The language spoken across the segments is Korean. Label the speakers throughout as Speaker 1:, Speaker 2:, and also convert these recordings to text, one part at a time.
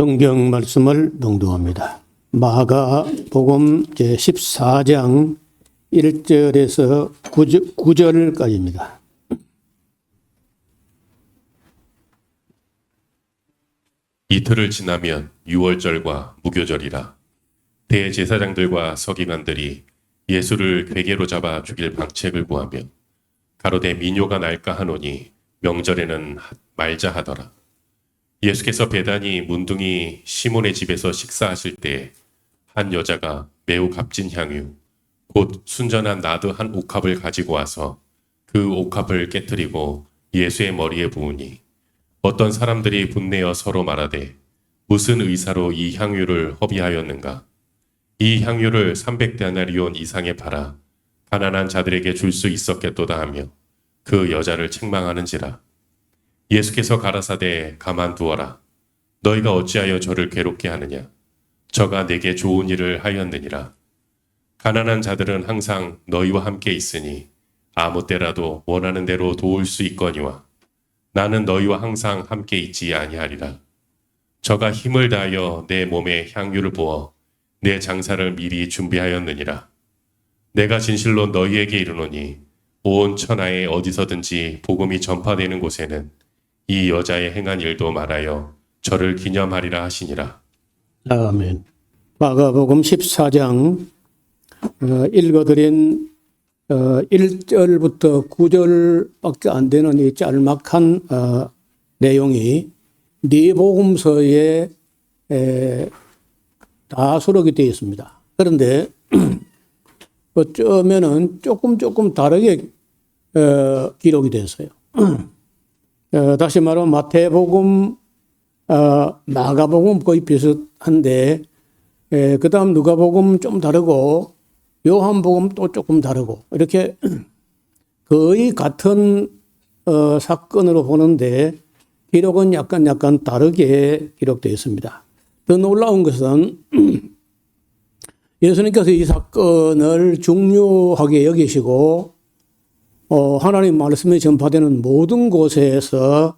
Speaker 1: 성경 말씀을 낭독합니다. 마가복음 제14장 1절에서 9절까지입니다.
Speaker 2: 이틀을 지나면 유월절과 무교절이라. 대제사장들과 서기관들이 예수를 괴계로 잡아 죽일 방책을 구하며 가로되 민요가 날까 하노니 명절에는 말자 하더라. 예수께서 베다니 문둥이 시몬의 집에서 식사하실 때 한 여자가 매우 값진 향유 곧 순전한 나드 한 옥합을 가지고 와서 그 옥합을 깨뜨리고 예수의 머리에 부으니 어떤 사람들이 분내어 서로 말하되 무슨 의사로 이 향유를 허비하였는가? 이 향유를 300데나리온 이상에 팔아 가난한 자들에게 줄 수 있었겠도다 하며 그 여자를 책망하는지라. 예수께서 가라사대 가만두어라. 너희가 어찌하여 저를 괴롭게 하느냐? 저가 내게 좋은 일을 하였느니라. 가난한 자들은 항상 너희와 함께 있으니 아무 때라도 원하는 대로 도울 수 있거니와 나는 너희와 항상 함께 있지 아니하리라. 저가 힘을 다하여 내 몸에 향유를 부어 내 장사를 미리 준비하였느니라. 내가 진실로 너희에게 이르노니 온 천하에 어디서든지 복음이 전파되는 곳에는 이 여자의 행한 일도 말하여 저를 기념하리라 하시니라.
Speaker 1: 아멘. 마가복음 14장 읽어드린 1절부터 9절밖에 안 되는 이 짤막한 내용이 네 복음서에 다 수록이 되어 있습니다. 그런데 어쩌면은 조금 다르게 기록이 됐어요. 다시 말하면 마태복음, 마가복음 거의 비슷한데 그 다음 누가복음 좀 다르고 요한복음 또 조금 다르고 이렇게 거의 같은 사건으로 보는데 기록은 약간 다르게 기록되어 있습니다. 더 놀라운 것은 예수님께서 이 사건을 중요하게 여기시고 하나님 말씀이 전파되는 모든 곳에서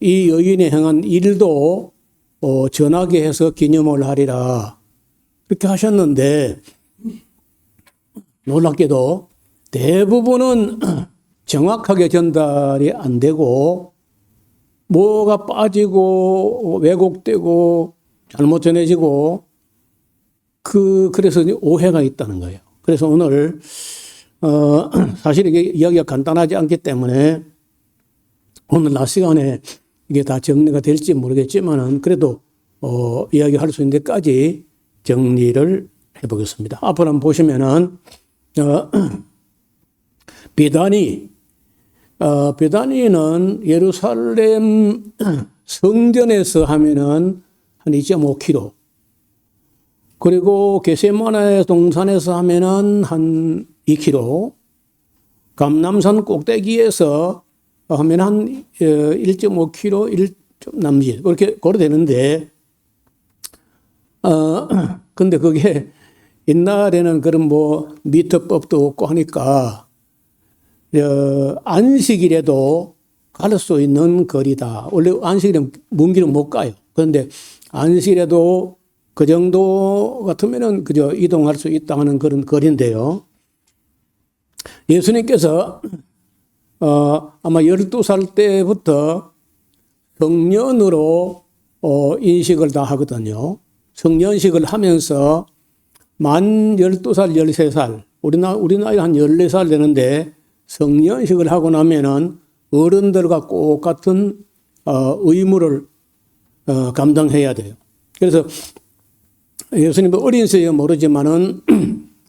Speaker 1: 이 여인이 행한 일도 전하게 해서 기념을 하리라 그렇게 하셨는데 놀랍게도 대부분은 정확하게 전달이 안 되고 뭐가 빠지고 왜곡되고 잘못 전해지고 그래서 오해가 있다는 거예요. 그래서 오늘 사실 이게 이야기가 간단하지 않기 때문에 오늘 낮 시간에 이게 다 정리가 될지 모르겠지만은 그래도 이야기할 수 있는 데까지 정리를 해보겠습니다. 앞으로 한번 보시면은 베다니는 예루살렘 성전에서 하면은 한 2.5km 그리고 게세마네 동산에서 하면은 한 2km 감람산 꼭대기에서 하면 한 1.5km 1좀 남짓 그렇게 걸어되는데 근데 그게 옛날에는 그런 뭐 미터법도 없고 하니까 안식일에도 갈 수 있는 거리다. 원래 안식일은 먼 길은 못 가요. 그런데 안식일에도 그 정도 같으면은 그저 이동할 수 있다는 그런 거리인데요. 예수님께서 아마 12살 때부터 성년으로 인식을 다 하거든요. 성년식을 하면서 만 12살, 13살, 우리 나이 한 14살 되는데 성년식을 하고 나면은 어른들과 똑같은 의무를 감당해야 돼요. 그래서 예수님은 어린 시절에 모르지만은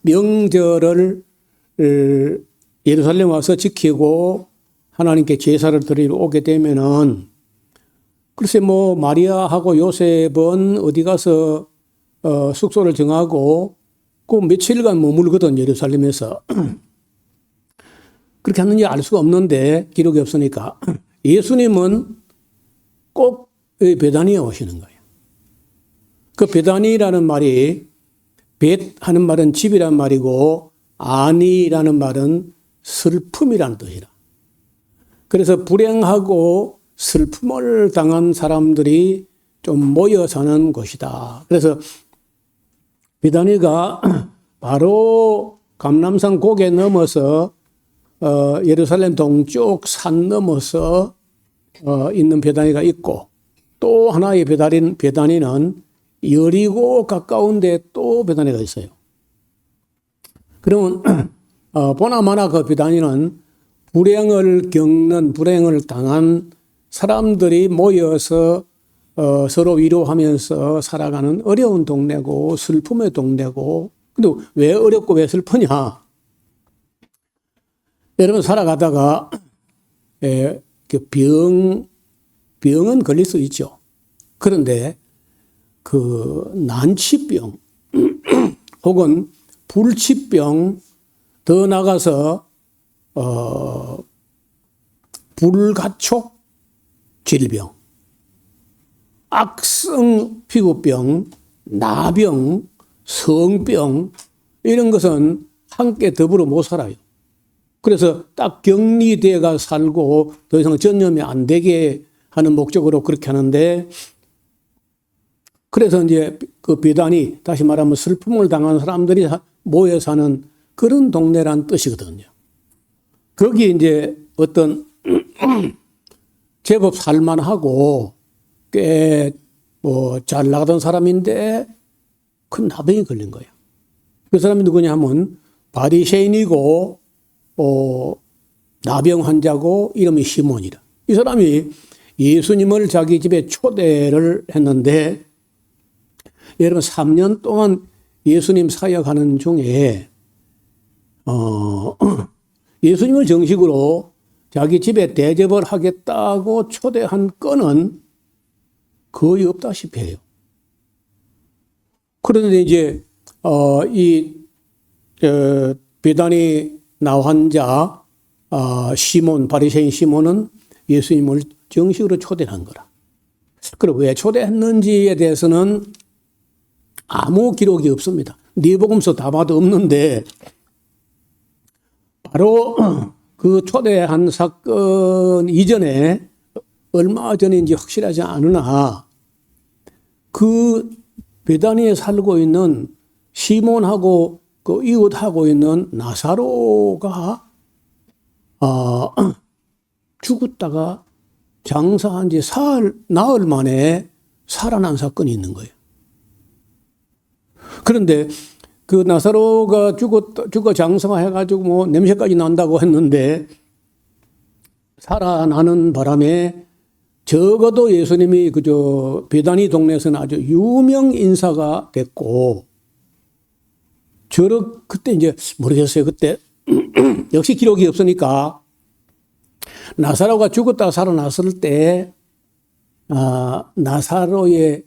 Speaker 1: 명절을 예루살렘 와서 지키고 하나님께 제사를 드리러 오게 되면은 글쎄 뭐 마리아하고 요셉은 어디 가서 숙소를 정하고 그 며칠간 머물거든 예루살렘에서. 그렇게 하는지 알 수가 없는데 기록이 없으니까 예수님은 꼭 베다니에 오시는 거예요. 그 베다니라는 말이 벳 하는 말은 집이란 말이고 아니라는 말은 슬픔이라는 뜻이라. 그래서 불행하고 슬픔을 당한 사람들이 좀 모여 사는 곳이다. 그래서 베다니가 바로 감람산 고개 넘어서 예루살렘 동쪽 산 넘어서 있는 베다니가 있고, 또 하나의 베다니는 여리고 가까운데 또 베다니가 있어요. 그러면 보나마나 그 베다니는 불행을 당한 사람들이 모여서 서로 위로하면서 살아가는 어려운 동네고 슬픔의 동네고. 근데 왜 어렵고 왜 슬프냐? 여러분 살아가다가 병은 걸릴 수 있죠. 그런데 그 난치병 혹은 불치병, 더 나가서 불가촉 질병, 악성 피부병, 나병, 성병, 이런 것은 함께 더불어 못 살아요. 그래서 딱 격리되어 살고 더 이상 전염이 안 되게 하는 목적으로 그렇게 하는데, 그래서 이제 그 비단이, 다시 말하면 슬픔을 당한 사람들이 모여 사는 그런 동네란 뜻이거든요. 거기 이제 어떤 제법 살만하고 꽤 뭐 잘 나가던 사람인데 큰 나병이 걸린 거예요. 그 사람이 누구냐 하면 바리새인이고 나병 환자고 이름이 시몬이라. 이 사람이 예수님을 자기 집에 초대를 했는데, 여러분 3년 동안 예수님 사역하는 중에 예수님을 정식으로 자기 집에 대접을 하겠다고 초대한 건은 거의 없다시피 해요. 그런데 이제 베다니 나환자 시몬, 바리새인 시몬은 예수님을 정식으로 초대한 거라. 그리고 왜 초대했는지에 대해서는 아무 기록이 없습니다. 니복음서 다 봐도 없는데, 바로 그 초대한 사건 이전에 얼마 전인지 확실하지 않으나 그 베다니에 살고 있는 시몬하고 그 이웃하고 있는 나사로가 죽었다가 장사한 지 나흘 만에 살아난 사건이 있는 거예요. 그런데 그 나사로가 죽어 장사해가지고 뭐 냄새까지 난다고 했는데, 살아나는 바람에 적어도 예수님이 그저 베다니 동네에서는 아주 유명 인사가 됐고, 그때 이제 모르겠어요. 그때 역시 기록이 없으니까 나사로가 죽었다가 살아났을 때 나사로의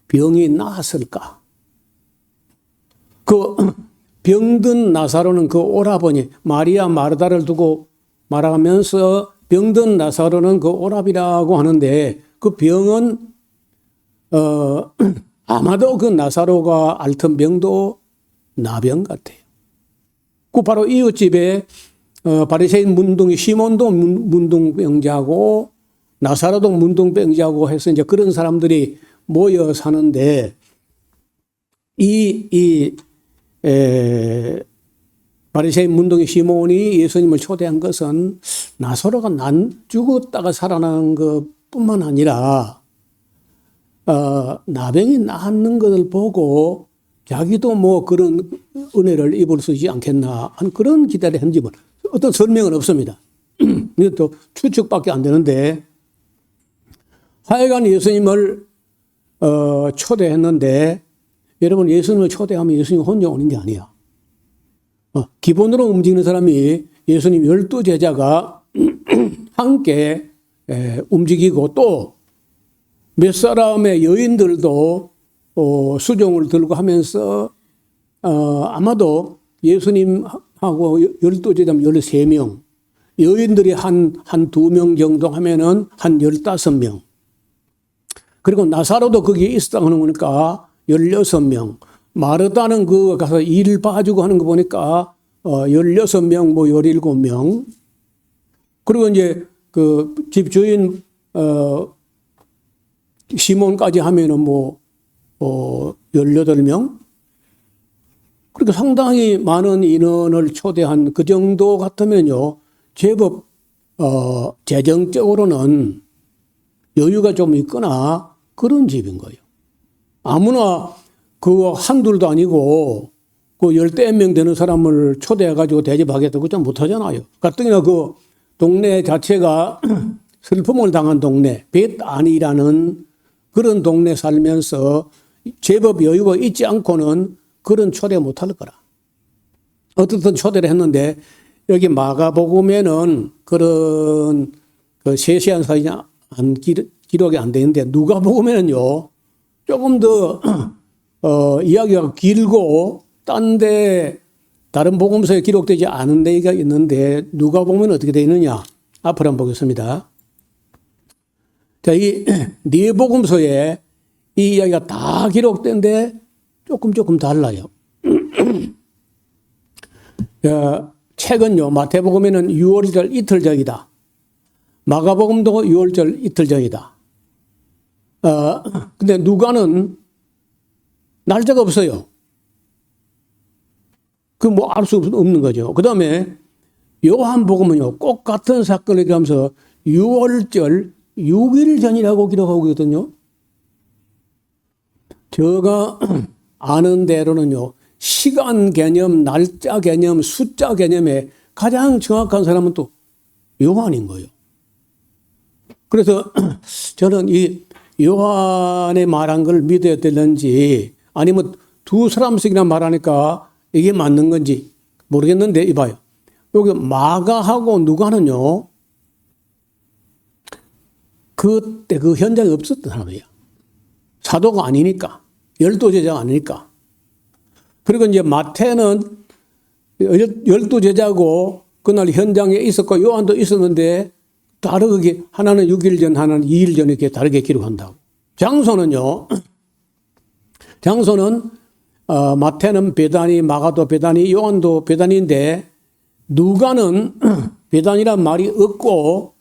Speaker 1: 병이 나았을까? 그 병든 나사로는 그 오라버니 마리아 마르다를 두고 말하면서 병든 나사로는 그 오랍이라고 하는데, 그 병은 아마도 그 나사로가 앓던 병도 나병 같아요. 그 바로 이웃집에 바리새인 문둥이 시몬도 문둥병자고 나사로도 문둥병자고 해서 이제 그런 사람들이 모여 사는데, 바리새인 문둥이 시몬이 예수님을 초대한 것은 나사로가 죽었다가 살아난 것뿐만 아니라 나병이 낫는 것을 보고 자기도 뭐 그런 은혜를 입을 수 있지 않겠나 하는 그런 기대를 했는지 어떤 설명은 없습니다. 이것도 추측밖에 안 되는데, 하여간 예수님을 초대했는데, 여러분 예수님을 초대하면 예수님 혼자 오는 게 아니야. 기본으로 움직이는 사람이 예수님 12제자가 함께 움직이고, 또 몇 사람의 여인들도 수종을 들고 하면서 아마도 예수님하고 12제자면 13명, 여인들이 한 2명 정도 하면은 한 15명, 그리고 나사로도 거기에 있었다고 하는 거니까 16명, 마르다는 그 가서 일 봐주고 하는 거 보니까 16명, 뭐 17명, 그리고 이제 그 집 주인 시몬까지 하면은 18명? 그러니까 상당히 많은 인원을 초대한 그 정도 같으면요, 제법, 재정적으로는 여유가 좀 있거나 그런 집인 거예요. 아무나 그 한둘도 아니고 그 10명 되는 사람을 초대해가지고 대접하겠다고 그거 좀 못하잖아요. 가뜩이나 그 동네 자체가 슬픔을 당한 동네, 벳아니라는 그런 동네 살면서 제법 여유가 있지 않고는 그런 초대 못할 거라. 어떻든 초대를 했는데 여기 마가복음에는 그런 그 세세한 사진이 기록이 안 되는데 누가복음에는요 조금 더 이야기가 길고 다른 복음서에 기록되지 않은 데가 있는데 누가복음은 어떻게 되어 있느냐? 앞으로 한번 보겠습니다. 자, 이 네 복음서에 이 이야기가 다 기록된데 조금 달라요. 책은요, 마태복음에는 6월절 이틀 전이다. 마가복음도 6월절 이틀 전이다. 근데 누가는 날짜가 없어요. 알 수 없는 거죠. 그 다음에 요한복음은요, 꼭 같은 사건을 얘기하면서 6월절 6일 전이라고 기록하고 있거든요. 제가 아는 대로는요, 시간 개념, 날짜 개념, 숫자 개념에 가장 정확한 사람은 또 요한인 거예요. 그래서 저는 이 요한의 말한 걸 믿어야 되는지 아니면 두 사람씩이나 말하니까 이게 맞는 건지 모르겠는데 이봐요. 여기 마가하고 누가는요, 그때 그 현장에 없었던 사람이에요. 사도가 아니니까. 12제자가 아니니까. 그리고 이제 마태는 12제자고 그날 현장에 있었고 요한도 있었는데 다르게 하나는 6일 전, 하나는 2일 전 이렇게 다르게 기록한다고. 장소는요. 장소는 마태는 베다니, 마가도 베다니, 요한도 베다니인데 누가는 베다니란 말이 없고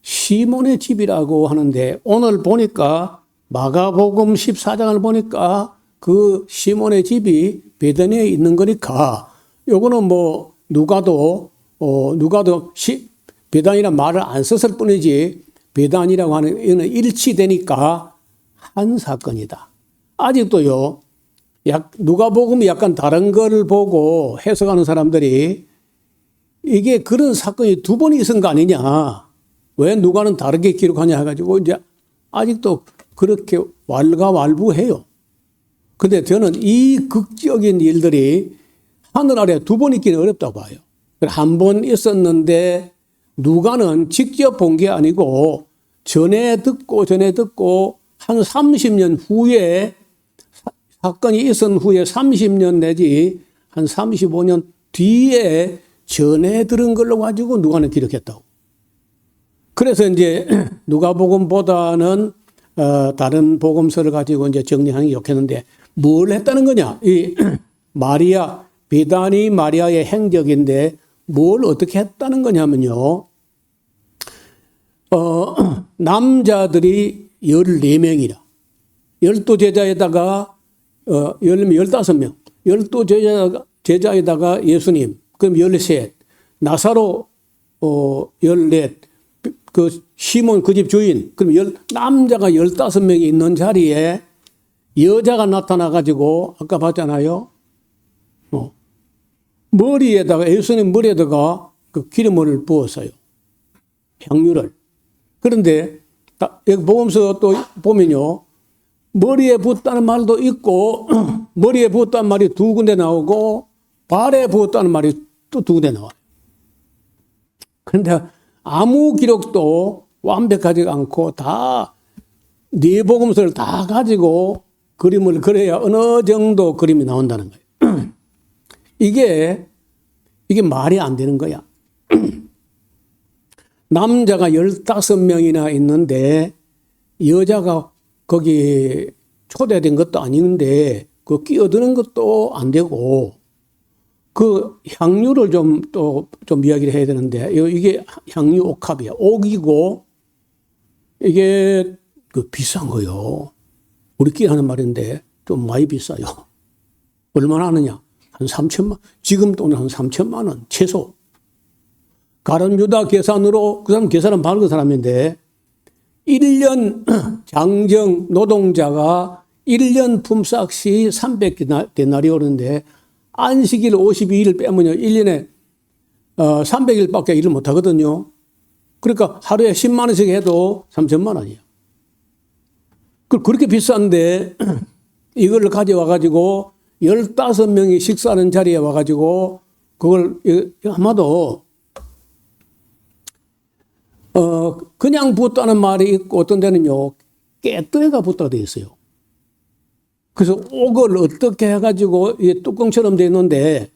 Speaker 1: 시몬의 집이라고 하는데 오늘 보니까 마가복음 14장을 보니까 그 시몬의 집이 베다니에 있는 거니까 요거는 누가도 베다니란 말을 안 썼을 뿐이지 베다니라고 하는 이거는 일치되니까 한 사건이다. 아직도요, 누가복음이 약간 다른 걸 보고 해석하는 사람들이 이게 그런 사건이 두 번이 있은 거 아니냐. 왜 누가는 다르게 기록하냐 해가지고 이제 아직도 그렇게 왈가왈부해요. 근데 저는 이 극적인 일들이 하늘 아래 두 번 있기는 어렵다고 봐요. 한 번 있었는데 누가는 직접 본 게 아니고 전에 듣고 한 30년 후에 사건이 있은 후에 30년 내지 한 35년 뒤에 전해 들은 걸로 가지고 누가는 기록했다고. 그래서 이제 누가복음보다는 다른 복음서를 가지고 이제 정리하는 게 좋겠는데 뭘 했다는 거냐? 이 마리아, 베다니 마리아의 행적인데 뭘 어떻게 했다는 거냐면요. 남자들이 14명이라. 12제자에다가 15명. 12제자에다가 예수님. 그럼 13. 나사로 14. 그 시몬 그 집 주인. 그럼 남자가 15명이 있는 자리에 여자가 나타나가지고 아까 봤잖아요. 머리에다가 예수님 머리에다가 그 기름을 부었어요. 향유를. 그런데 여기 복음서 또 보면요. 머리에 부었다는 말도 있고 머리에 부었다는 말이 두 군데 나오고 발에 부었다는 말이 또 두 군데 나와요. 그런데 아무 기록도 완벽하지 않고 다 네 복음서를 다 가지고 그림을 그려야 어느 정도 그림이 나온다는 거예요. 이게 말이 안 되는 거야. 남자가 15명이나 있는데 여자가 거기 초대된 것도 아닌데 그 끼어드는 것도 안 되고 그 향유를 좀 이야기를 해야 되는데 이게 향유 옥합이야. 옥이고 이게 그 비싼 거요. 우리끼리 하는 말인데 좀 많이 비싸요. 얼마나 하느냐? 한 3천만, 지금 돈은 한 3천만 원, 최소. 가룟 유다 계산으로, 그 사람 계산은 밝은 사람인데, 1년 장정 노동자가 1년 품삯이 300데나리 오르는데, 안식일 52일 빼면요, 1년에 300일밖에 일을 못 하거든요. 그러니까 하루에 10만 원씩 해도 3천만 원이에요. 그렇게 비싼데, 이걸 가져와가지고, 15명이 식사하는 자리에 와가지고, 그걸 아마도, 그냥 붓다는 말이 있고, 어떤 데는요, 깨뜨레가 붓다가 되어 있어요. 그래서 옥을 어떻게 해가지고, 이게 뚜껑처럼 되어 있는데,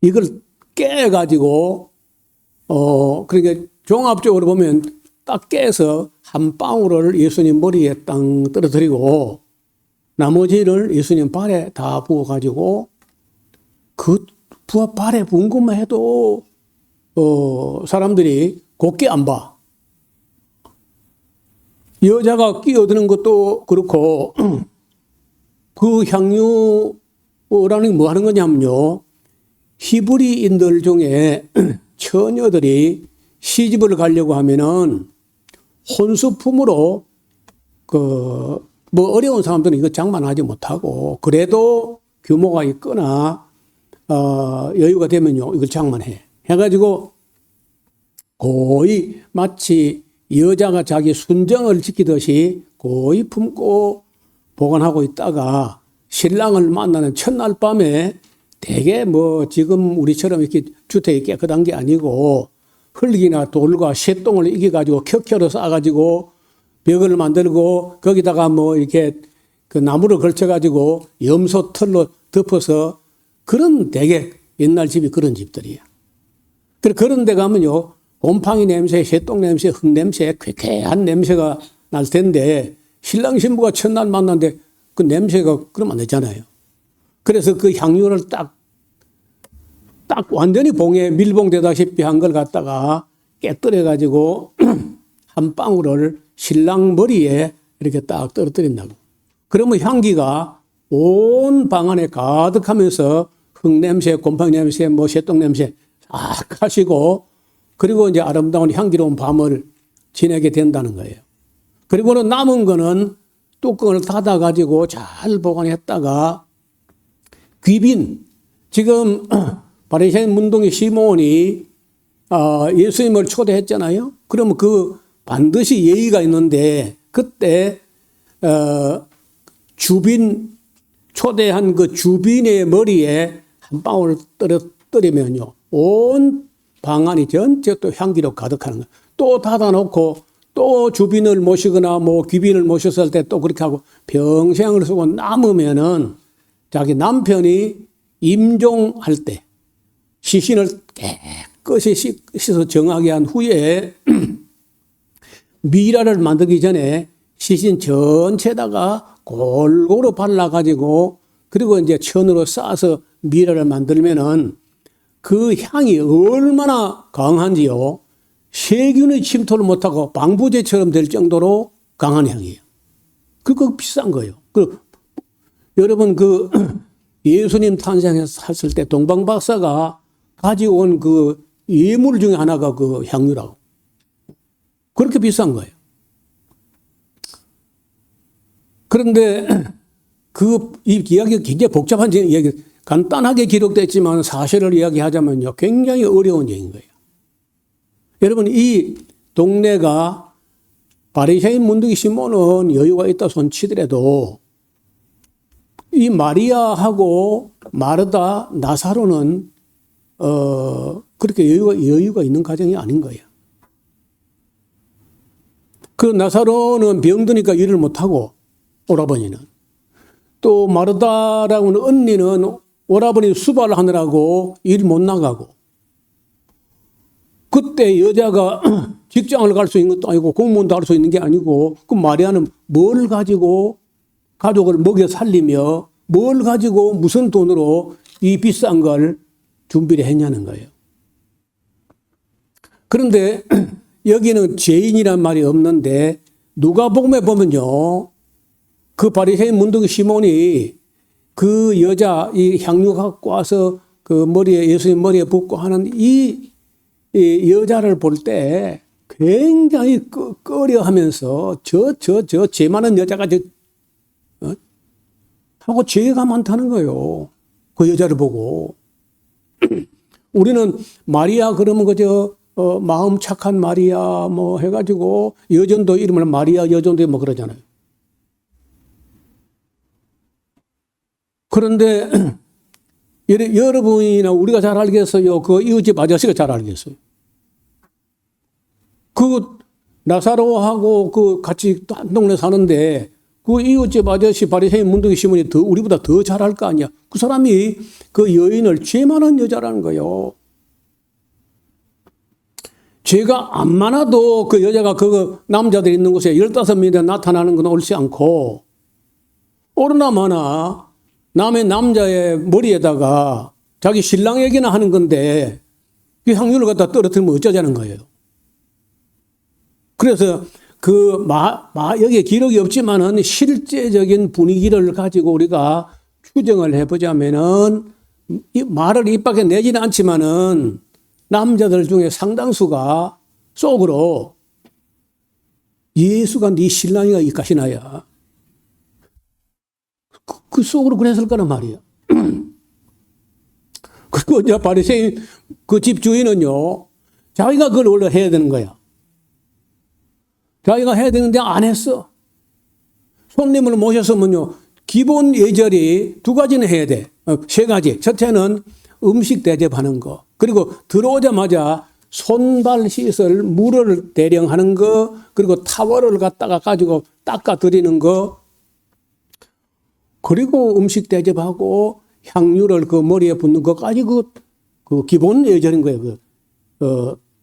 Speaker 1: 이걸 깨가지고, 그러니까 종합적으로 보면 딱 깨서 한 방울을 예수님 머리에 땅 떨어뜨리고, 나머지를 예수님 발에 다 부어가지고, 그 발에 부은 것만 해도, 사람들이 곱게 안 봐. 여자가 끼어드는 것도 그렇고, 그 향유라는 게 뭐 하는 거냐면요. 히브리인들 중에 처녀들이 시집을 가려고 하면은 혼수품으로 뭐 어려운 사람들은 이거 장만하지 못하고 그래도 규모가 있거나 여유가 되면요 이걸 장만해. 해가지고 거의 마치 여자가 자기 순정을 지키듯이 거의 품고 보관하고 있다가 신랑을 만나는 첫날 밤에 되게 뭐 지금 우리처럼 이렇게 주택이 깨끗한 게 아니고 흙이나 돌과 쇠똥을 이겨가지고 켜켜로 쌓아가지고 벽을 만들고 거기다가 뭐 이렇게 그 나무를 걸쳐가지고 염소 털로 덮어서 그런 되게 옛날 집이 그런 집들이야. 그런 데 가면요 곰팡이 냄새, 쇠똥 냄새, 흙 냄새, 쾌쾌한 냄새가 날 텐데 신랑 신부가 첫날 만났는데 그 냄새가 그러면 안 되잖아요. 그래서 그 향유를 딱 완전히 봉에 밀봉되다시피 한 걸 갖다가 깨뜨려가지고 한 방울을 신랑 머리에 이렇게 딱 떨어뜨린다고. 그러면 향기가 온 방 안에 가득하면서 흙냄새, 곰팡이 냄새, 뭐 쇠똥 냄새 싹 하시고 그리고 이제 아름다운 향기로운 밤을 지내게 된다는 거예요. 그리고는 남은 거는 뚜껑을 닫아가지고 잘 보관했다가 귀빈, 지금 바리새인 문둥이 시몬이 예수님을 초대했잖아요. 그러면 그 반드시 예의가 있는데 그때 주빈 초대한 그 주빈의 머리에 한 방울 떨어뜨리면요 온 방안이 전체 또 향기로 가득하는 거예요. 또 닫아놓고 또 주빈을 모시거나 뭐 귀빈을 모셨을 때 또 그렇게 하고 평생을 쓰고 남으면은 자기 남편이 임종할 때 시신을 깨끗이 씻어 정하게 한 후에 미라를 만들기 전에 시신 전체에다가 골고루 발라가지고 그리고 이제 천으로 쌓아서 미라를 만들면은 그 향이 얼마나 강한지요. 세균의 침투를 못하고 방부제처럼 될 정도로 강한 향이에요. 그거 비싼 거예요. 여러분 예수님 탄생했을 때 동방박사가 가지고 온 그 예물 중에 하나가 그 향유라고. 그렇게 비싼 거예요. 그런데 이 이야기가 굉장히 복잡한 이야기, 간단하게 기록됐지만 사실을 이야기하자면요. 굉장히 어려운 얘기인 거예요. 여러분, 이 동네가 바리새인 문둥이 시몬은 여유가 있다 손치더라도 이 마리아하고 마르다, 나사로는 그렇게 여유가 있는 가정이 아닌 거예요. 그 나사로는 병드니까 일을 못하고 오라버니는 또 마르다라고는 언니는 오라버니 수발을 하느라고 일 못 나가고 그때 여자가 직장을 갈 수 있는 것도 아니고 공무원도 할 수 있는 게 아니고 그 마리아는 뭘 가지고 가족을 먹여 살리며 뭘 가지고 무슨 돈으로 이 비싼 걸 준비를 했냐는 거예요. 그런데 여기는 죄인이란 말이 없는데 누가복음에 보면요. 그 바리새인 문둥이 시몬이 그 여자 이 향유 갖고 와서 그 머리에 예수님 머리에 붓고 하는 이 여자를 볼 때 굉장히 꺼려하면서 저 죄 많은 여자가 하고 죄가 많다는 거예요. 그 여자를 보고. 우리는 마리아 그러면 그저 마음 착한 마리아 뭐 해가지고 여전도 이름을 마리아 여전도 뭐 그러잖아요. 그런데 여러분이나 우리가 잘 알겠어요. 그 이웃집 아저씨가 잘 알겠어요. 그 나사로하고 그 같이 한 동네 사는데 그 이웃집 아저씨 바리새인 문둥이 시몬이 우리보다 더 잘할 거 아니야. 그 사람이 그 여인을 죄 많은 여자라는 거예요. 죄가 안 많아도 그 여자가 그 남자들이 있는 곳에 15명이 나타나는 건 옳지 않고 오르나 마나 남의 남자의 머리에다가 자기 신랑 얘기나 하는 건데 그 향유를 갖다 떨어뜨리면 어쩌자는 거예요. 그래서 여기에 기록이 없지만은 실제적인 분위기를 가지고 우리가 추정을 해보자면은 이 말을 입 밖에 내지는 않지만은 남자들 중에 상당수가 속으로 예수가 네 신랑이가 이 가시나야. 그 속으로 그랬을 거란 말이야. 그리고 이제 바리새인 그 집 주인은요, 자기가 그걸 원래 해야 되는 거야. 자기가 해야 되는데 안 했어. 손님을 모셨으면요, 기본 예절이 2가지는 해야 돼. 3가지. 첫째는 음식 대접하는 거. 그리고 들어오자마자 손발 씻을 물을 대령하는 거. 그리고 타월을 갖다가 가지고 닦아 드리는 거. 그리고 음식 대접하고 향유를 그 머리에 붓는 것까지 그 기본 예절인 거예요.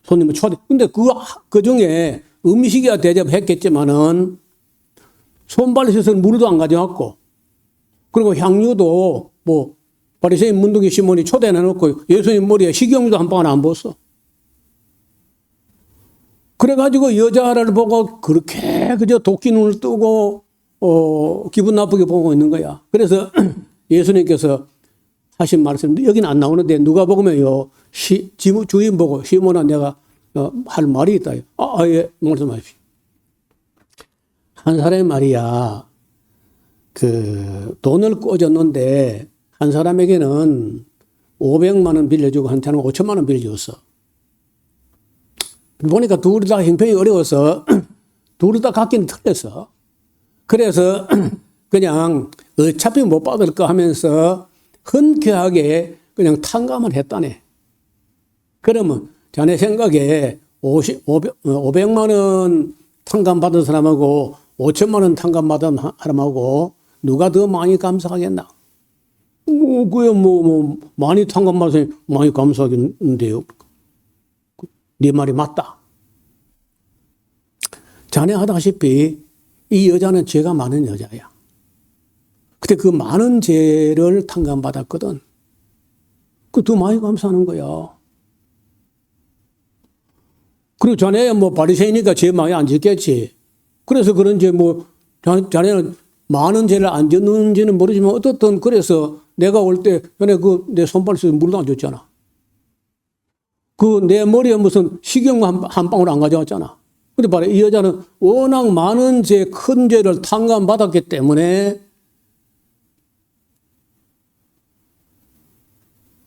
Speaker 1: 손님을 초대. 근데 그 중에 음식이야 대접했겠지만은 손발 씻을 물도 안 가져왔고, 그리고 향유도 뭐 바리새인 문둥이 시몬이 초대해놓고 예수님 머리에 식용유도 한 방울 안 부었어. 그래가지고 여자를 보고 그렇게 그저 도끼 눈을 뜨고 기분 나쁘게 보고 있는 거야. 그래서 예수님께서 하신 말씀 여기는 안 나오는데 누가 보면요 주인 보고 시몬아 내가 할 말이 있다. 예, 말씀하십시오. 한 사람이 말이야 그 돈을 꿔줬는데 한 사람에게는 500만 원 빌려주고 한 사람은 5천만 원 빌려줬어. 보니까 둘 다 형편이 어려워서 둘 다 갖기는 틀렸어. 그래서 그냥 어차피 못 받을 거 하면서 흔쾌하게 그냥 탕감을 했다네. 그러면 자네 생각에 500만 원 탕감 받은 사람하고 5천만 원 탕감 받은 사람하고 누가 더 많이 감사하겠나? 그야 많이 탕감 받으니 많이 감사하겠는데요. 네 말이 맞다. 자네 하다시피 이 여자는 죄가 많은 여자야. 근데 그 많은 죄를 탕감받았거든. 그 더 많이 감사하는 거야. 그리고 자네 바리새이니까 죄 많이 안 짓겠지. 그래서 그런지 자네는 많은 죄를 안 짓는지는 모르지만 어떻든 그래서 내가 올 때 전에 내 손발에서 물도 안 줬잖아. 내 머리에 무슨 식용 한 방울 안 가져왔잖아. 근데 봐라, 이 여자는 워낙 많은 죄, 큰 죄를 탕감받았기 때문에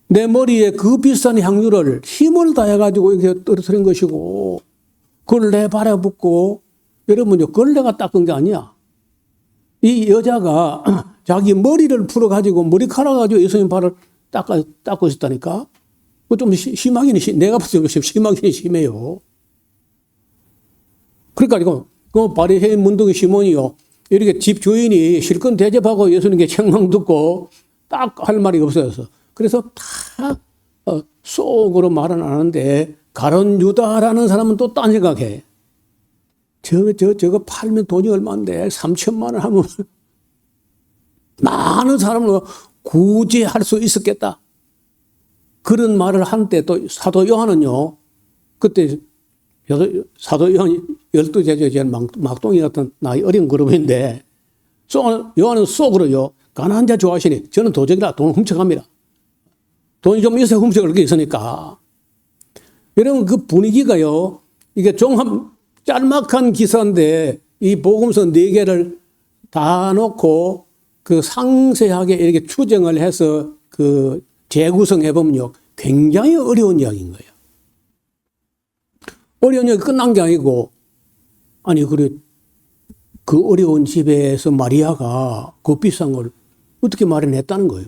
Speaker 1: 내 머리에 그 비싼 향유를 힘을 다해가지고 이렇게 떨어뜨린 것이고, 그걸 내 발에 붓고, 여러분요, 그걸 내가 닦은 게 아니야. 이 여자가 자기 머리를 풀어가지고 머리카락 가지고 예수님 발을 닦고 있었다니까? 좀 내가 봤을 때 심하긴 심해요. 그러니까 그 바리새인 문둥이 시몬이요, 이렇게 집 주인이 실컷 대접하고 예수님께 책망 듣고 딱 할 말이 없어서 그래서 다 속으로 말은 안 하는데 가룟 유다라는 사람은 또 딴 생각해. 저거 팔면 돈이 얼마인데 3천만 원 하면 많은 사람을 구제할 수 있었겠다. 그런 말을 한 때 또 사도 요한은요, 그때 사도 요한 12제자 중에 막동이 같은 나이 어린 그룹인데 요한은 속으로요. 가난한 자 좋아하시니 저는 도적이라 돈을 훔쳐갑니다. 돈이 좀 있어야 훔쳐갈 게 있으니까. 여러분 그 분위기가요. 이게 종합 짤막한 기사인데 이 복음서 4개를 다 놓고 그 상세하게 이렇게 추정을 해서 그 재구성해 보면요. 굉장히 어려운 이야기인 거예요. 어려운 이야기 끝난 게 아니고 아니 그래 그 어려운 집에서 마리아가 그 비싼 걸 어떻게 마련했다는 거예요.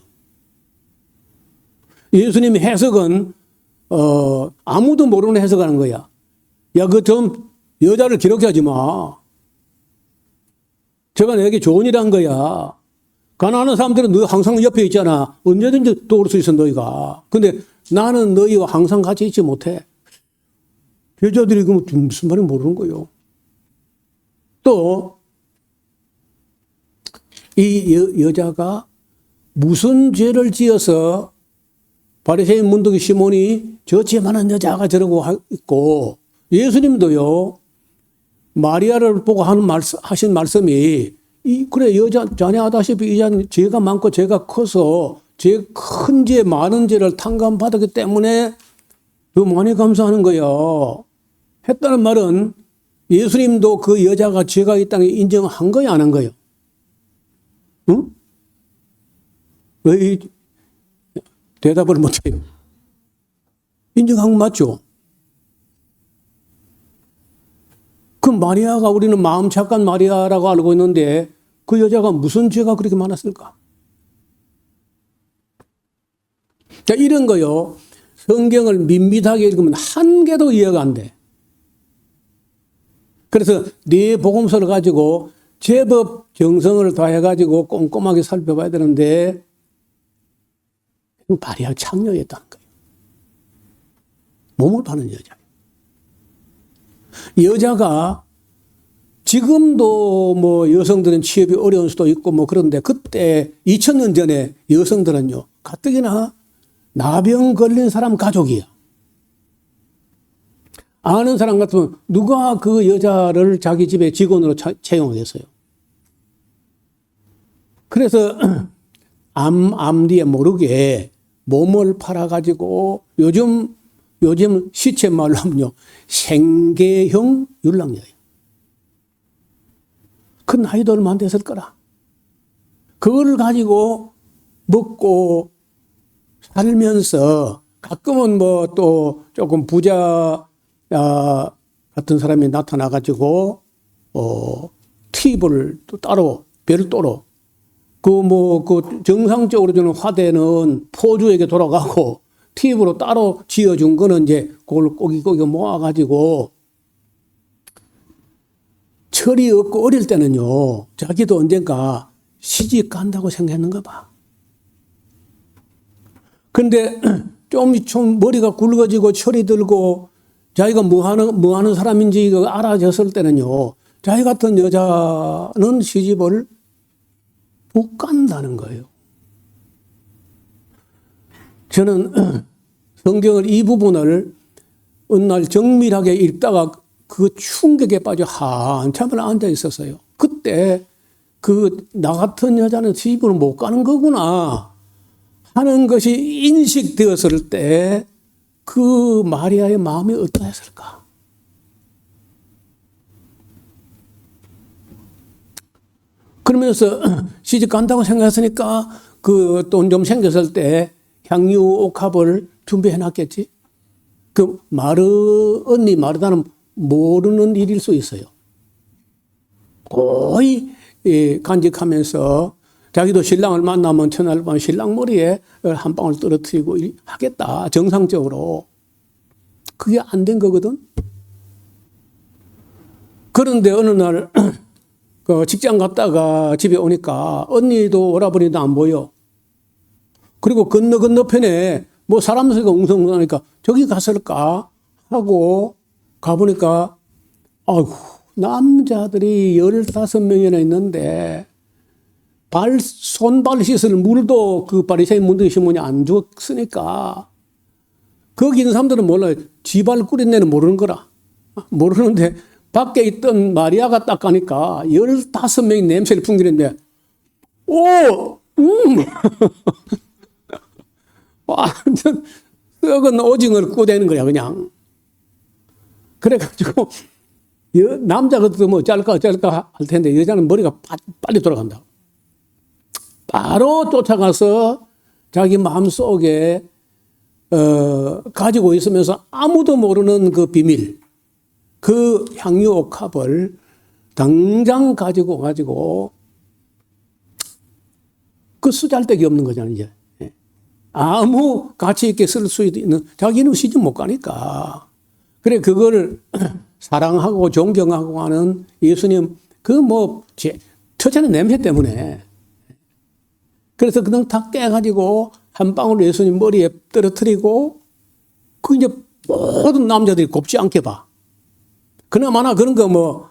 Speaker 1: 예수님의 해석은 아무도 모르는 해석하는 거야. 야, 그 좀 여자를 기록하지 마. 제가 내게 좋은 일 한 거야. 가난한 사람들은 너 항상 옆에 있잖아. 언제든지 도울 수 있어 너희가. 근데 나는 너희와 항상 같이 있지 못해. 여자들이 그 무슨 말인지 모르는 거예요. 또 이 여자가 무슨 죄를 지어서 바리새인 문둥이 시몬이 저 죄 많은 여자가 저러고 있고 예수님도요 마리아를 보고 하신 말씀이 그래 여자 자네 아다시피 이 자는 죄가 많고 죄가 커서 죄 큰 죄 많은 죄를 탕감받았기 때문에 더 많이 감사하는 거야 했다는 말은 예수님도 그 여자가 죄가 있다는 걸 인정한 거야 안 한 거예요? 응? 왜 대답을 못해요? 인정한 거 맞죠? 그 마리아가 우리는 마음 착한 마리아라고 알고 있는데 그 여자가 무슨 죄가 그렇게 많았을까? 자, 이런 거요. 성경을 밋밋하게 읽으면 한 개도 이해가 안 돼. 그래서 네 복음서를 가지고 제법 정성을 다해가지고 꼼꼼하게 살펴봐야 되는데 마리아 창녀였다는 거예요. 몸을 파는 여자예요. 여자가 지금도 뭐 여성들은 취업이 어려운 수도 있고 뭐 그런데 그때 2000년 전에 여성들은요 가뜩이나 나병 걸린 사람 가족이야. 아는 사람 같으면 누가 그 여자를 자기 집에 직원으로 채용하겠어요. 그래서 앞뒤에 모르게 몸을 팔아가지고 요즘 시체 말로 하면요 생계형 율랑녀예요. 그 나이도 얼마 안 됐을 거라. 그걸 가지고 먹고 살면서 가끔은 뭐 또 조금 부자 같은 사람이 나타나가지고 팁을 또 따로 별도로 그 정상적으로 주는 화대는 포주에게 돌아가고 팁으로 따로 지어준 거는 이제 그걸 꼬기꼬기 모아가지고 철이 없고 어릴 때는요 자기도 언젠가 시집 간다고 생각했는가 봐. 근데 좀 머리가 굵어지고 철이 들고 자기가 뭐 하는 사람인지 알아졌을 때는요 자기 같은 여자는 시집을 못 간다는 거예요. 저는 성경을 이 부분을 어느 날 정밀하게 읽다가 그 충격에 빠져 한참을 앉아 있었어요. 그때 나 같은 여자는 시집을 못 가는 거구나 하는 것이 인식되었을 때 그 마리아의 마음이 어떠했을까? 그러면서 시집 간다고 생각했으니까 그 돈 좀 생겼을 때 향유 옥합을 준비해 놨겠지. 그 언니 마르다는 모르는 일일 수 있어요. 거의 간직하면서 자기도 신랑을 만나면 첫날 밤 신랑 머리에 한 방울 떨어뜨리고 하겠다. 정상적으로. 그게 안 된 거거든. 그런데 어느 날 그 직장 갔다가 집에 오니까 언니도 오라버니도 안 보여. 그리고 건너편에 뭐 사람 소리가 웅성웅성하니까 저기 갔을까 하고 가보니까 아이고 남자들이 15명이나 있는데 손발 씻을 물도 그 바리새인 문둥이 시몬이 안 줬으니까 거기 있는 사람들은 몰라요. 지발 끓인 데는 모르는 거라. 모르는데 밖에 있던 마리아가 딱 가니까 15명이 냄새를 풍기는데 오! 완전 썩은 오징어를 꾸대는 거야 그냥. 그래가지고 남자가 뭐 짤까 할 텐데 여자는 머리가 빨리 돌아간다. 바로 쫓아가서 자기 마음속에 가지고 있으면서 아무도 모르는 그 비밀, 그 향유 옥합을 당장 가지고 그 쓰잘데기 없는 거잖아요, 이제. 아무 가치 있게 쓸 수 있는, 자기는 시집 못 가니까. 그래, 그걸 사랑하고 존경하고 하는 예수님, 첫째는 냄새 때문에. 그래서 그냥 다 깨가지고 한 방울 예수님 머리에 떨어뜨리고, 그 이제 모든 남자들이 곱지 않게 봐. 그나마나 그런 거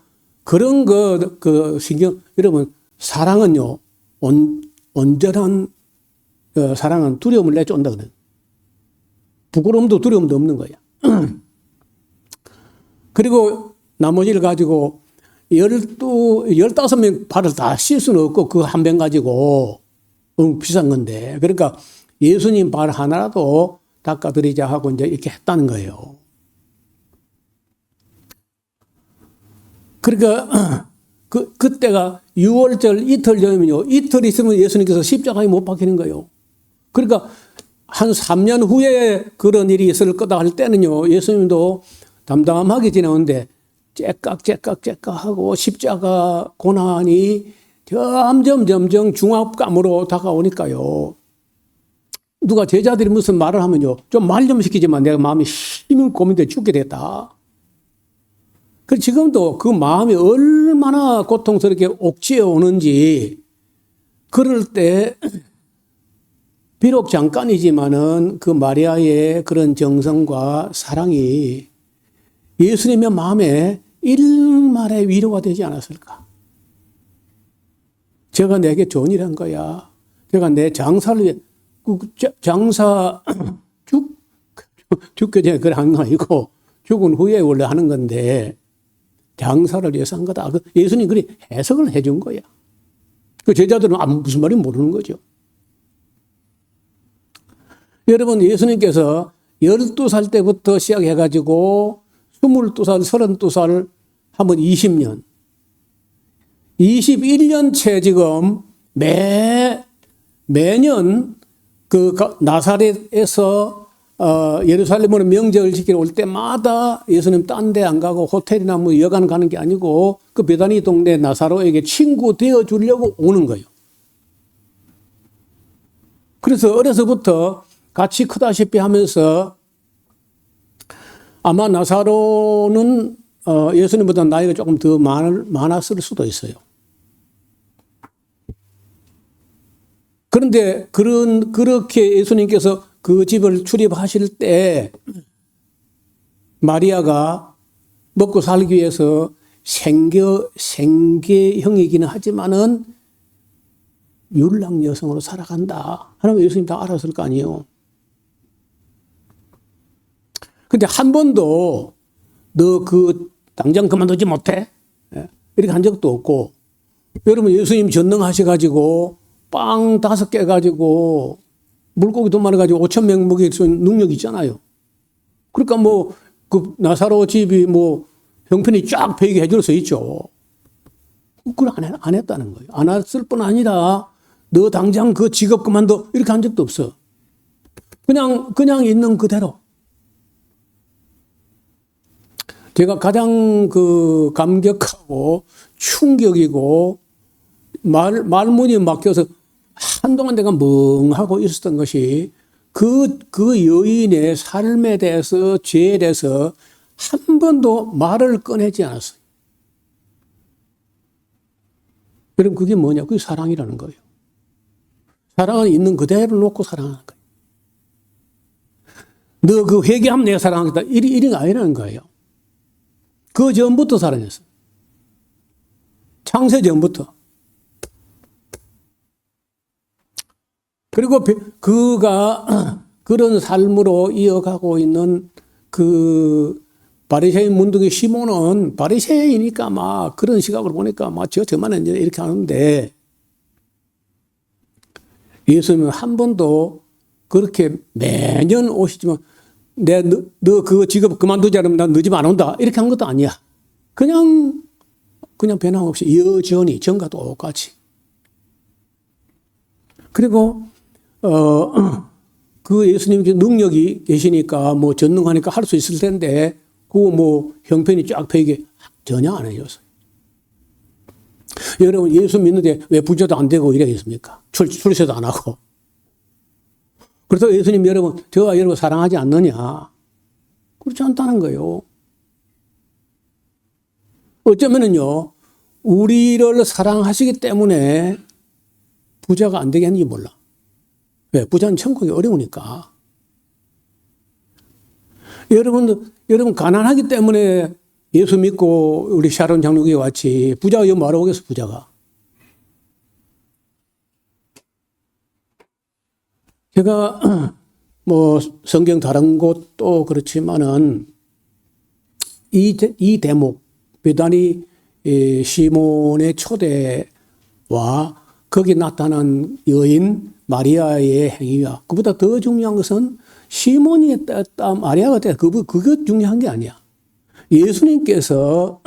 Speaker 1: 신경, 여러분, 사랑은요, 온전한 사랑은 두려움을 내쫓는다 그래. 부끄러움도 두려움도 없는 거야. 그리고 나머지를 가지고 15명 발을 다 씻을 수는 없고 그 한 병 가지고 비싼 건데. 그러니까 예수님 발 하나라도 닦아드리자 하고 이제 이렇게 했다는 거예요. 그러니까 그때가 6월절 이틀 전이면요. 이틀 있으면 예수님께서 십자가에 못 박히는 거예요. 그러니까 한 3년 후에 그런 일이 있을 거다 할 때는요. 예수님도 담담하게 지나오는데 째깍 하고 십자가 고난이 점점 중압감으로 다가오니까요. 누가 제자들이 무슨 말을 하면요. 좀 말 좀 시키지만 내가 마음이 힘이 고민돼 죽게 됐다. 그래서 지금도 그 마음이 얼마나 고통스럽게 옥죄어 오는지 그럴 때 비록 잠깐이지만은 그 마리아의 그런 정성과 사랑이 예수님의 마음에 일말의 위로가 되지 않았을까? 제가 내게 좋은 일 한 거야. 제가 내 장사를 위해, 죽기 전에 그걸 한 거 아니고 죽은 후에 원래 하는 건데 장사를 위해서 한 거다. 예수님 그리 해석을 해준 거야. 그 제자들은 무슨 말인지 모르는 거죠. 여러분, 예수님께서 12살 때부터 시작해가지고 22살, 32살 하면 20년. 21년째 지금 매년 그 나사렛에서 예루살렘으로 명절을 지키러 올 때마다 예수님 딴 데 안 가고 호텔이나 뭐 여관 가는 게 아니고 그 베다니 동네 나사로에게 친구 되어 주려고 오는 거예요. 그래서 어려서부터 같이 크다시피 하면서 아마 나사로는 예수님보다 나이가 조금 더 많았을 수도 있어요. 그런데 그렇게 예수님께서 그 집을 출입하실 때 마리아가 먹고 살기 위해서 생계형이기는 하지만은 율랑 여성으로 살아간다. 하나님 예수님 다 알았을 거 아니에요. 근데 한 번도 너 당장 그만두지 못해? 이렇게 한 적도 없고, 여러분 예수님 전능하셔가지고 빵 5개 가지고 물고기 돈 많아가지고 5,000명 먹일 수 있는 능력이 있잖아요. 그러니까 그 나사로 집이 형편이 쫙 배이게 해줄 수 있죠. 그걸 안 했다는 거예요. 안 했을 뿐 아니라 너 당장 그 직업 그만둬 이렇게 한 적도 없어. 그냥 있는 그대로. 제가 가장 감격하고 충격이고 말문이 막혀서 한동안 내가 멍하고 있었던 것이 그 여인의 삶에 대해서 죄에 대해서 한 번도 말을 꺼내지 않았어요. 여러분 그게 뭐냐? 그게 사랑이라는 거예요. 사랑은 있는 그대로 놓고 사랑하는 거예요. 너 그 회개하면 내가 사랑하겠다. 이런 거 아니라는 거예요. 그 전부터 사랑했어요. 창세 전부터. 그리고 그가 그런 삶으로 이어가고 있는 그 바리새인 문둥이 시몬은 바리새인이니까 막 그런 시각으로 보니까 막 저만은 이렇게 하는데 예수님은 한 번도 그렇게 매년 오시지만 너 그거 직업 그만두지 않으면 난 너 집 안 온다 이렇게 한 것도 아니야. 그냥 변함없이 여전히 전과 똑같이. 그리고 그 예수님 능력이 계시니까 뭐 전능하니까 할 수 있을 텐데 그거 뭐 형편이 쫙 펴게 전혀 안 해줬어요. 여러분 예수 믿는데 왜 부자도 안 되고 이러겠습니까? 출세도 안 하고. 그래서 예수님 여러분 저와 여러분 사랑하지 않느냐? 그렇지 않다는 거예요. 어쩌면은요 우리를 사랑하시기 때문에 부자가 안 되게 하는지 몰라. 왜? 부자는 천국이 어려우니까. 여러분 가난하기 때문에 예수 믿고 우리 샤론 장로교회 왔지. 부자가 여기 뭐하러 오겠어, 부자가. 제가 뭐 성경 다른 곳도 그렇지만은 이 대목, 베다니 시몬의 초대와 거기 나타난 여인 마리아의 행위와 그보다 더 중요한 것은 시몬이 했다, 마리아가 했다. 그게 중요한 게 아니야. 예수님께서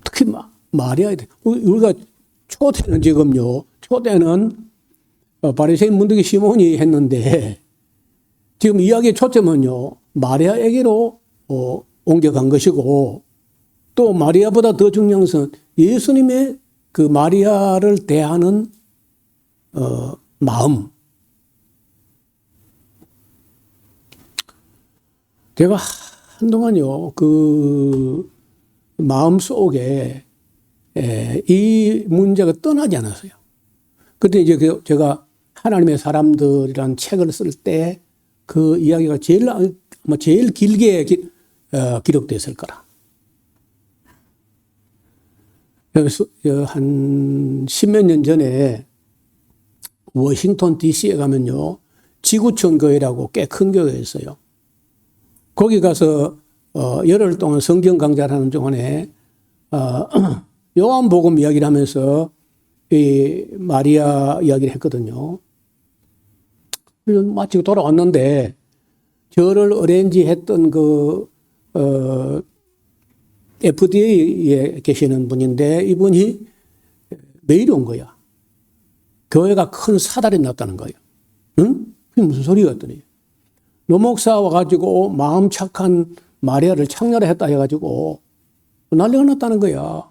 Speaker 1: 특히 마리아에 우리가 초대는 지금요. 초대는 바리새인 문둥이 시몬이 했는데 지금 이야기의 초점은요. 마리아에게로 옮겨간 것이고 또 마리아보다 더 중요한 것은 예수님의 그 마리아를 대하는 마음. 제가 한동안요, 그 마음 속에 이 문제가 떠나지 않았어요. 그때 이제 제가 하나님의 사람들이라는 책을 쓸 때 그 이야기가 제일 길게 기록되었을 거라. 그래서 한 십몇 년 전에 워싱턴 DC에 가면요, 지구촌 교회라고 꽤 큰 교회가 있어요. 거기 가서 열흘 동안 성경 강좌를 하는 동안에 요한복음 이야기를 하면서 이 마리아 이야기를 했거든요. 마치고 돌아왔는데 저를 어레인지 했던 그 FDA에 계시는 분인데 이분이 메일이 온 거야. 교회가 큰 사달이 났다는 거예요. 응? 그게 무슨 소리가 했더니 노목사 와가지고 마음 착한 마리아를 창녀를 했다 해가지고 난리가 났다는 거야.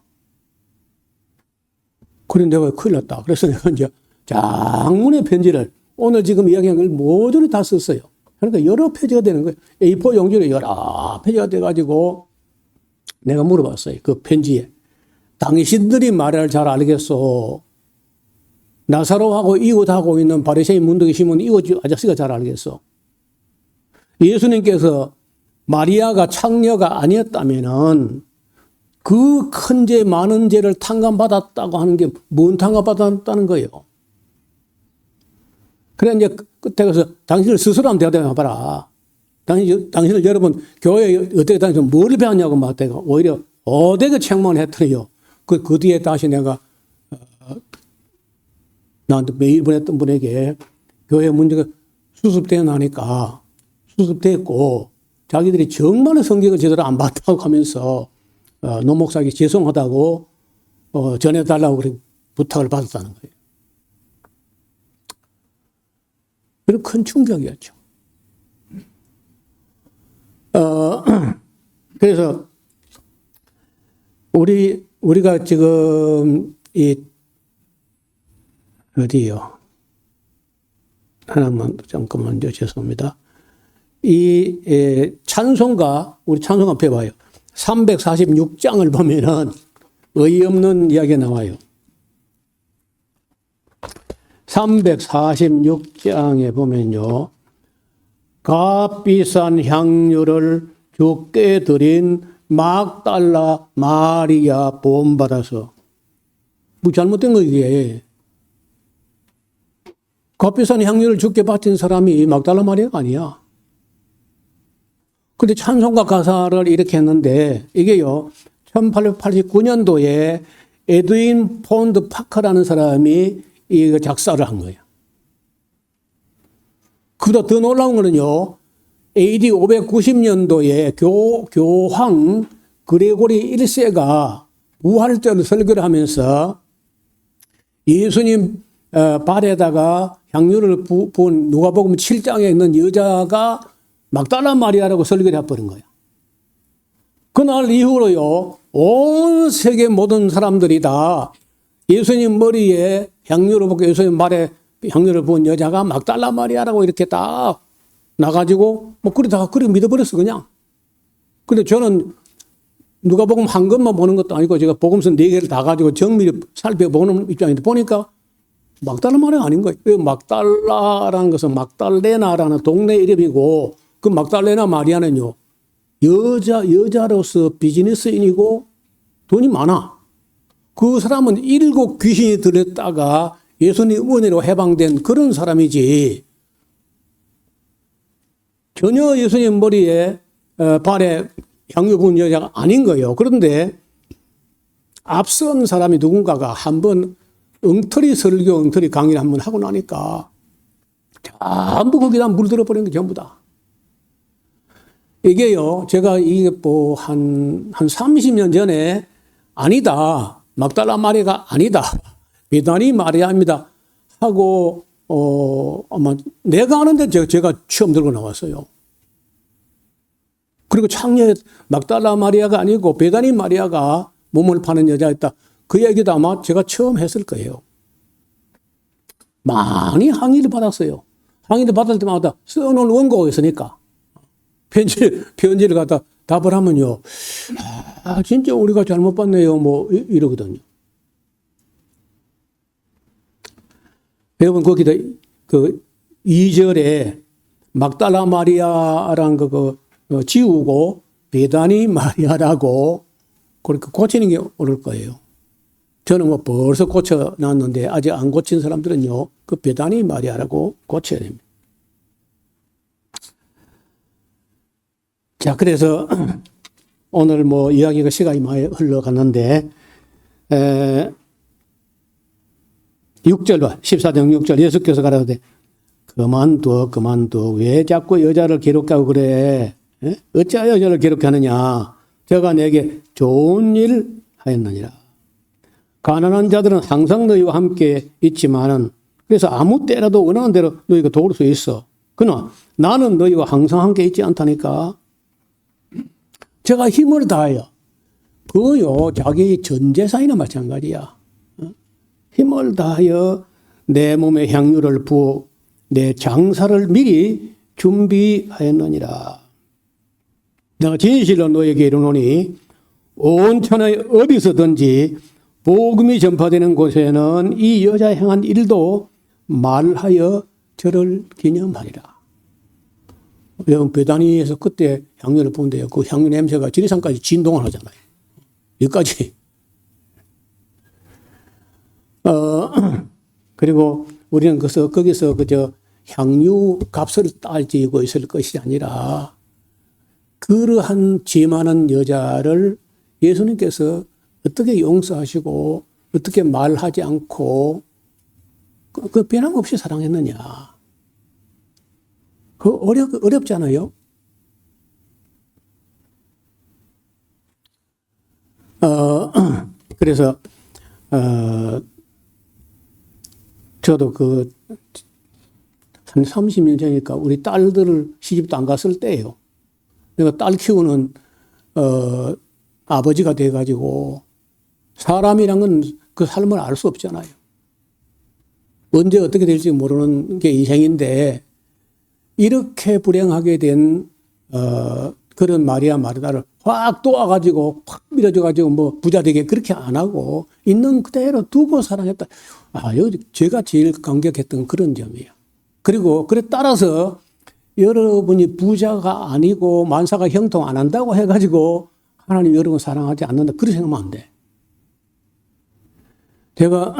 Speaker 1: 그래 내가 큰일 났다. 그래서 내가 이제 장문의 편지를 오늘 지금 이야기한 걸 모조리 다 썼어요. 그러니까 여러 페이지가 되는 거예요. A4 용지로 여러 페이지가 돼가지고 내가 물어봤어요. 그 편지에. 당신들이 말을 잘 알겠어. 나사로하고 이웃하고 있는 바리새인 문둥이 시몬 이웃 아저씨가 잘 알겠어. 예수님께서 마리아가 창녀가 아니었다면은 그 큰 죄 많은 죄를 탕감받았다고 하는 게 뭔 탕감받았다는 거예요. 그래 이제 끝에 가서 당신을 스스로 한번 대답해봐라. 당신을 여러분 교회에 어떻게 다니서 뭘 배웠냐고 막 내가 오히려 어되게 책망을 했더니요. 그 뒤에 다시 내가 나한테 메일 보냈던 분에게 교회 문제가 수습되어 나니까 수습됐고 자기들이 정말 성경을 제대로 안 봤다고 하면서 노 목사에게 죄송하다고 전해달라고 부탁을 받았다는 거예요. 그리고 큰 충격이었죠. 그래서 우리가 지금 어디요? 하나만 잠깐만요. 죄송합니다. 찬송가 우리 찬송가 펴봐요. 346장을 보면은 어이없는 이야기가 나와요. 346장에 보면요. 값비싼 향유를 주께 드린 막달라 마리아 보험받아서 뭐 잘못된 거 이게. 값비싼 향유를 주께 바친 사람이 막달라 마리아가 아니야. 근데 찬송가 가사를 이렇게 했는데 이게요, 1889년도에 에드윈 폰드 파커라는 사람이 이 작사를 한 거예요. 그보다 더 놀라운 거는요, AD 590년도에 교황 그레고리 1세가 부활절 설교를 하면서 예수님 발에다가 향유를 부은 누가복음 7장에 있는 여자가 막달라 마리아라고 설교를 해버린 거예요. 그날 이후로요, 온 세계 모든 사람들이 다 예수님 머리에 향유를 붓고 예수님 발에 향유를 부은 여자가 막달라 마리아라고 이렇게 딱 나가지고 뭐 그러다가 그렇게 믿어버렸어 그냥. 근데 저는 누가복음 한 것만 보는 것도 아니고 제가 복음서 4개를 다 가지고 정밀히 살펴보는 입장인데 보니까 막달라 마리아가 아닌 거예요. 막달라라는 것은 막달레나라는 동네 이름이고 그 막달레나 마리아는요, 여자로서 비즈니스인이고 돈이 많아. 그 사람은 7 귀신이 들렸다가 예수님 은혜로 해방된 그런 사람이지, 전혀 예수님 머리에 발에 향유 부은 여자가 아닌 거예요. 그런데 앞선 사람이 누군가가 한번 엉터리 설교, 엉터리 강의를 한번 하고 나니까 전부 거기다 물들어 버린 게 전부 다. 이게요, 제가 이게 뭐 한 30년 전에 아니다, 막달라 마리아가 아니다, 베다니 마리아입니다 하고 아마 내가 아는데 제가 처음 들고 나왔어요. 그리고 창녀에 막달라 마리아가 아니고 베다니 마리아가 몸을 파는 여자였다, 그 얘기도 아마 제가 처음 했을 거예요. 많이 항의를 받았어요. 항의를 받을 때마다 써놓은 원고가 있으니까 편지를 갖다 답을 하면요, 진짜 우리가 잘못 봤네요, 뭐 이러거든요. 여러분 거기다 그 2절에 막달라 마리아라는 거 지우고 베다니 마리아라고 그렇게 고치는 게 옳을 거예요. 저는 뭐 벌써 고쳐놨는데 아직 안 고친 사람들은요, 그 베다니 마리아라고 고쳐야 됩니다. 자, 그래서 오늘 뭐 이야기가 시간이 많이 흘러갔는데 6절, 14장 6절 예수께서 가라사대 그만둬 왜 자꾸 여자를 괴롭게 하고 그래? 어찌하여 여자를 괴롭게 하느냐? 저가 내게 좋은 일 하였느니라. 가난한 자들은 항상 너희와 함께 있지만은, 그래서 아무 때라도 원하는 대로 너희가 도울 수 있어. 그러나 나는 너희와 항상 함께 있지 않다니까. 제가 힘을 다하여, 그거요, 자기 전 재산이나 마찬가지야. 힘을 다하여 내 몸에 향유를 부어 내 장사를 미리 준비하였느니라. 내가 진실로 너에게 이르노니 온 천하에 어디서든지 복음이 전파되는 곳에는 이 여자 행한 일도 말하여 저를 기념하리라. 여러분 베다니에서 그때 향유를 부은데요, 그 향유 냄새가 지리산까지 진동을 하잖아요. 여기까지. 그리고 우리는 거기서 그저 향유 값을 따지고 있을 것이 아니라 그러한 죄 많은 여자를 예수님께서 어떻게 용서하시고 어떻게 말하지 않고 그 변함없이 사랑했느냐. 그 어렵잖아요. 그래서 저도 한 30년 전이니까 우리 딸들을 시집도 안 갔을 때예요. 내가 딸 키우는 아버지가 돼가지고 사람이란 건 그 삶을 알 수 없잖아요. 언제 어떻게 될지 모르는 게 인생인데 이렇게 불행하게 된 그런 마리아 마르다를 확 도와가지고 확 밀어줘가지고 뭐 부자 되게 그렇게 안 하고 있는 그대로 두고 사랑했다. 여기 제가 제일 감격했던 그런 점이에요. 그리고 그래 따라서 여러분이 부자가 아니고 만사가 형통 안 한다고 해가지고 하나님 여러분 사랑하지 않는다, 그렇게 생각하면 안 돼. 제가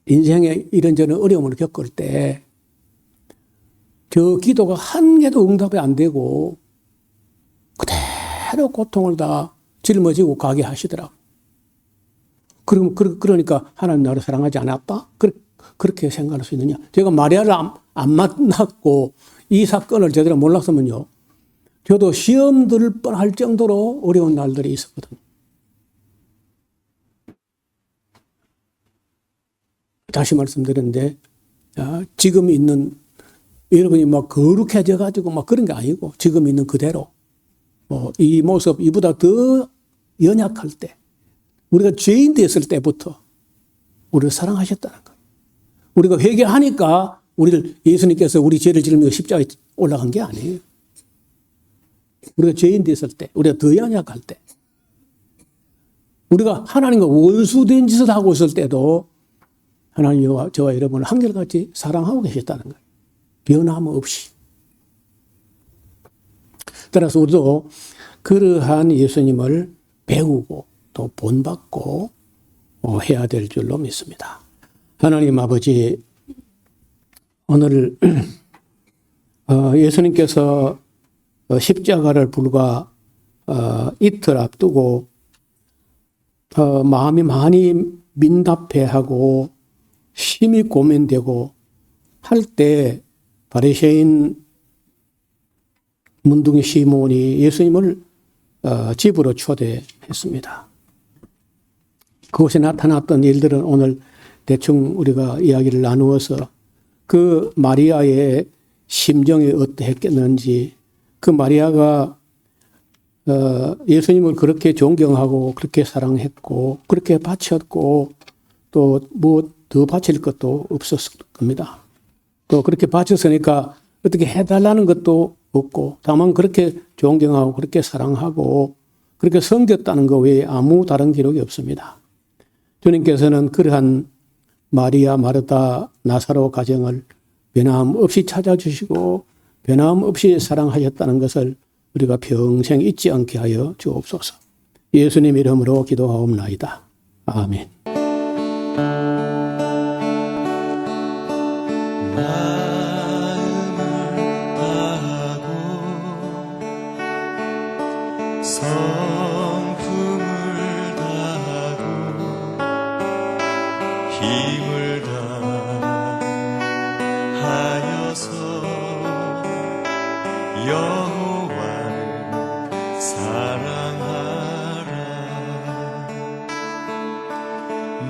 Speaker 1: 인생에 이런저런 어려움을 겪을 때 저 기도가 한 개도 응답이 안 되고 그대로 고통을 다 짊어지고 가게 하시더라고요. 그러니까 하나님 나를 사랑하지 않았다? 그렇게 생각할 수 있느냐? 제가 마리아를 안 만났고 이 사건을 제대로 몰랐으면요, 저도 시험 들 뻔할 정도로 어려운 날들이 있었거든요. 다시 말씀드렸는데, 지금 있는, 여러분이 막 거룩해져 가지고 막 그런 게 아니고, 지금 있는 그대로, 이 모습, 이보다 더 연약할 때, 우리가 죄인 됐을 때부터 우리를 사랑하셨다는 거예요. 우리가 회개하니까 예수님께서 우리 죄를 지르며 십자가에 올라간 게 아니에요. 우리가 죄인 됐을 때, 우리가 더 연약할 때, 우리가 하나님과 원수된 짓을 하고 있을 때도 하나님이 저와 여러분을 한결같이 사랑하고 계셨다는 거예요. 변함없이. 따라서 우리도 그러한 예수님을 배우고 또 본받고 해야 될 줄로 믿습니다. 하나님 아버지, 오늘 예수님께서 십자가를 불과 이틀 앞두고 마음이 많이 민답해하고 심히 고민되고 할 때 바리새인 문둥이 시몬이 예수님을 집으로 초대했습니다. 그곳에 나타났던 일들은 오늘 대충 우리가 이야기를 나누어서 그 마리아의 심정이 어떠했겠는지, 그 마리아가 예수님을 그렇게 존경하고 그렇게 사랑했고 그렇게 바쳤고 또 뭐 더 바칠 것도 없었을 겁니다. 또 그렇게 바쳤으니까 어떻게 해달라는 것도 없고 다만 그렇게 존경하고 그렇게 사랑하고 그렇게 섬겼다는 것 외에 아무 다른 기록이 없습니다. 주님께서는 그러한 마리아, 마르다, 나사로 가정을 변함없이 찾아주시고 변함없이 사랑하셨다는 것을 우리가 평생 잊지 않게 하여 주옵소서. 예수님 이름으로 기도하옵나이다. 아멘.
Speaker 3: 마음을 다하고 성품을 다하고 힘을 다하여서 여호와를 사랑하라.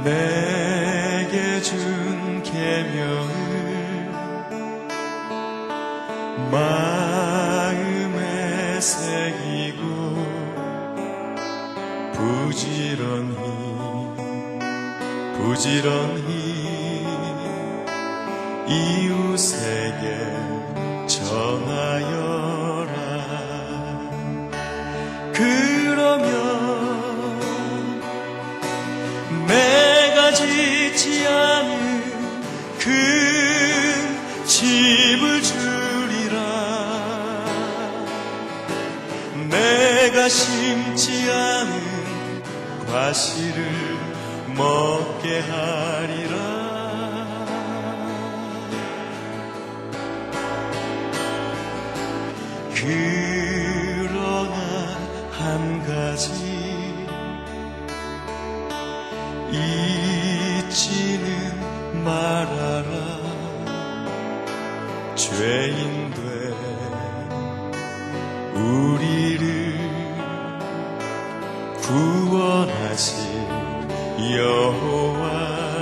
Speaker 3: 내게 준 계명을 마음에 새기고 부지런히 이웃에게 전하여라. 그러면 내가 짓지 않은 그 집을 주리라. 내가 심지 않은 과실을 먹게 하리라. 그러나 한 가지 잊지는 말아라. 죄인 된 우리를 구원하신 여호와